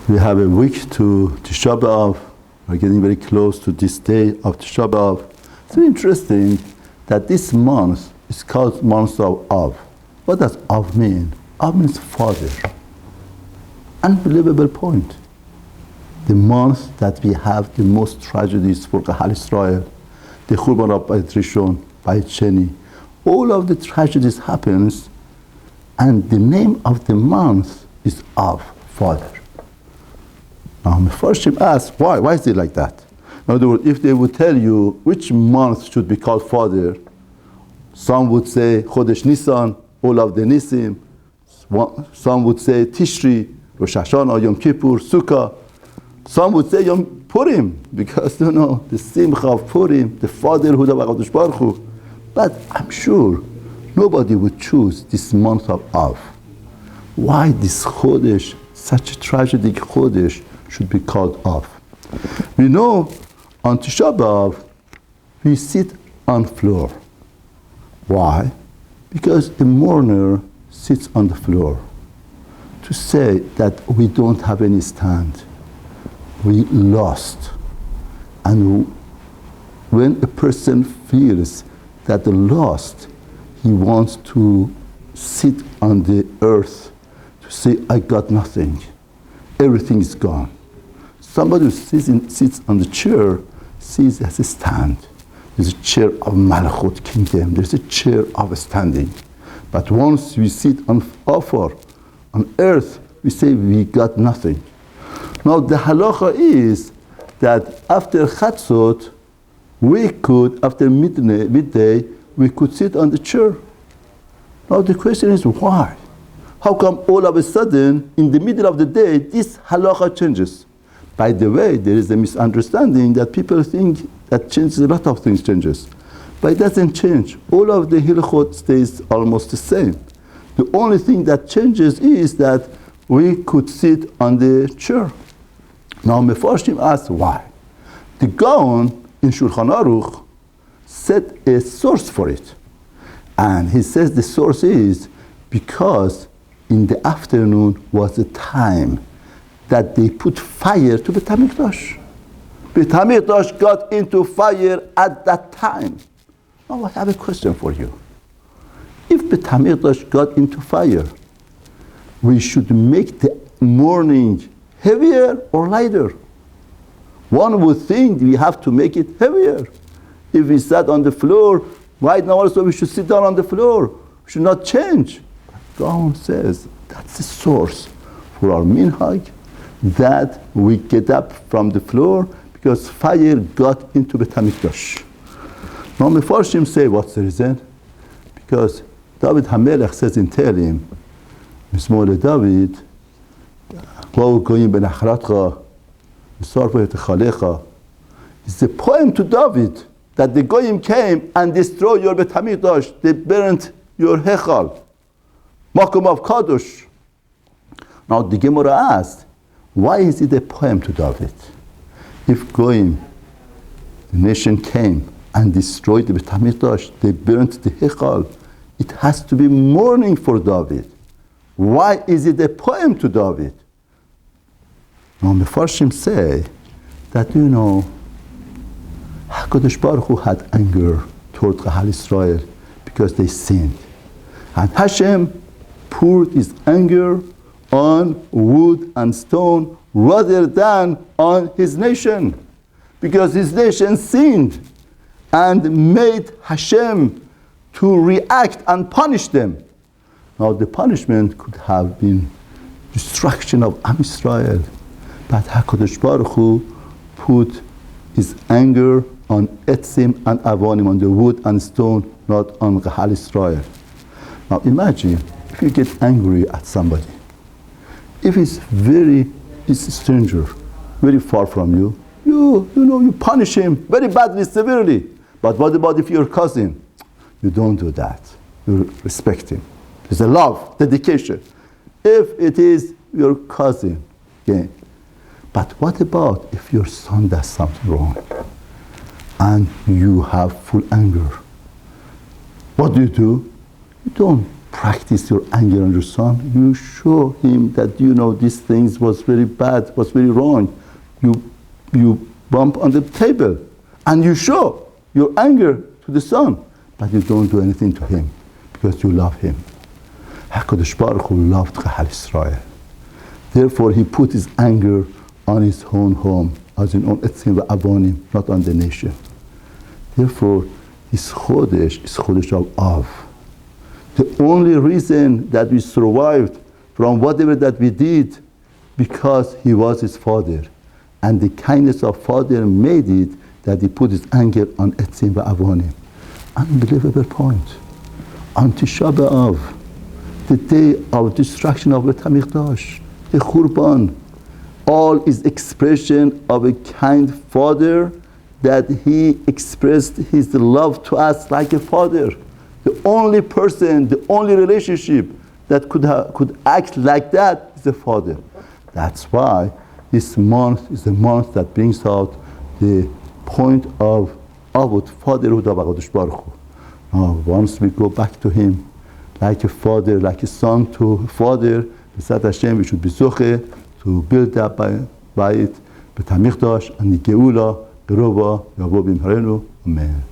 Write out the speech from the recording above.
We have a week to Tisha B'Av. We're getting very close to this day of Tisha B'Av. It's very interesting that this month is called month of Av. What does Av mean? Av means father. Unbelievable point. The month that we have the most tragedies for Kahal Israel, the Churban of Bayit Rishon, Bayit Sheni, all of the tragedies happens, and the name of the month is Av, father. Now, Mefarshim asks, why? Why is it like that? In other words, if they would tell you which month should be called father, some would say Chodesh Nisan, all of the Nisim. Some would say Tishri, Rosh Hashanah, Yom Kippur, Sukkah. Some would say Yom Purim, because the Simcha of Purim, the fatherhood of HaKadosh Baruch Hu. But I'm sure nobody would choose this month of Av. Why this Chodesh, such a tragic Chodesh, should be called Av? We know on Tisha B'Av, we sit on floor. Why? Because the mourner sits on the floor to say that we don't have any stand. We lost. And when a person feels that lost, he wants to sit on the earth to say, I got nothing. Everything is gone. Somebody who sits on the chair sees as a stand. There's a chair of Malachut kingdom. There's a chair of standing. But once we sit on offer, on earth, we say we got nothing. Now the halacha is that after Chatzot, we could, after midday, we could sit on the chair. Now the question is why? How come all of a sudden, in the middle of the day, this halacha changes? By the way, there is a misunderstanding that people think that changes, a lot of things changes. But it doesn't change. All of the hilchot stays almost the same. The only thing that changes is that we could sit on the chair. Now Mefarshim asks why. The Gaon in Shulchan Aruch set a source for it. And he says the source is because in the afternoon was a time that they put fire to Beit HaMikdash. Beit HaMikdash got into fire at that time. Now I have a question for you. If Beit HaMikdash got into fire, we should make the morning heavier or lighter? One would think we have to make it heavier. If we sat on the floor, right now also we should sit down on the floor. We should not change. Gaon says that's the source for our minhag, that we get up from the floor because fire got into Beit HaMikdash. Now Mefarshim say, what's the reason? Because David HaMelech says in Tehillim, Mizmor David, it's a poem to David that the Goyim came and destroyed your Beit HaMikdash. They burnt your Hechal, Makom of Kadosh. Now the Gemara asked, why is it a poem to David? If Goyim, the nation came and destroyed the Beit HaMikdash, they burnt the Hechal, it has to be mourning for David. Why is it a poem to David? Now Mefarshim say that HaKadosh Baruch Hu had anger toward Kahal Israel because they sinned. And Hashem poured his anger on wood and stone rather than on his nation, because his nation sinned and made Hashem to react and punish them. Now the punishment could have been destruction of Am Israel, but HaKadosh Baruch Hu put his anger on Etzim and Avonim, on the wood and stone, not on Kahal Israel. Now imagine if you get angry at somebody. If it's a stranger, very far from you, you punish him very badly, severely. But what about if your cousin? You don't do that. You respect him. There's a love, dedication. If it is your cousin, okay. But what about if your son does something wrong and you have full anger? What do? You don't practice your anger on your son. You show him that these things was very bad, was very wrong. You bump on the table and you show your anger to the son, but you don't do anything to him because you love him. HaKadosh Baruch Hu loved Klal Yisrael. Therefore, he put his anger on his own home, as in on Etzim v'Avonim, not on the nation. Therefore, his Chodesh is Chodesh of Av. The only reason that we survived from whatever that we did, because he was his father. And the kindness of father made it that he put his anger on Etzim v'Avonim. Unbelievable point. On Tisha B'Av, the day of destruction of Beit HaMikdash, the Churban, all is expression of a kind father that he expressed his love to us like a father. The only person, the only relationship that could act like that is a father. That's why this month is a month that brings out the point of Avot, fatherhood of HaKadosh Baruch Hu. Now, once we go back to him, like a father, like a son to a father, B'ezrat Hashem, we should be zoche to build up by it, Beit HaMikdash, and the Geula, Gerova, Yavo B'Mharenu. Amen.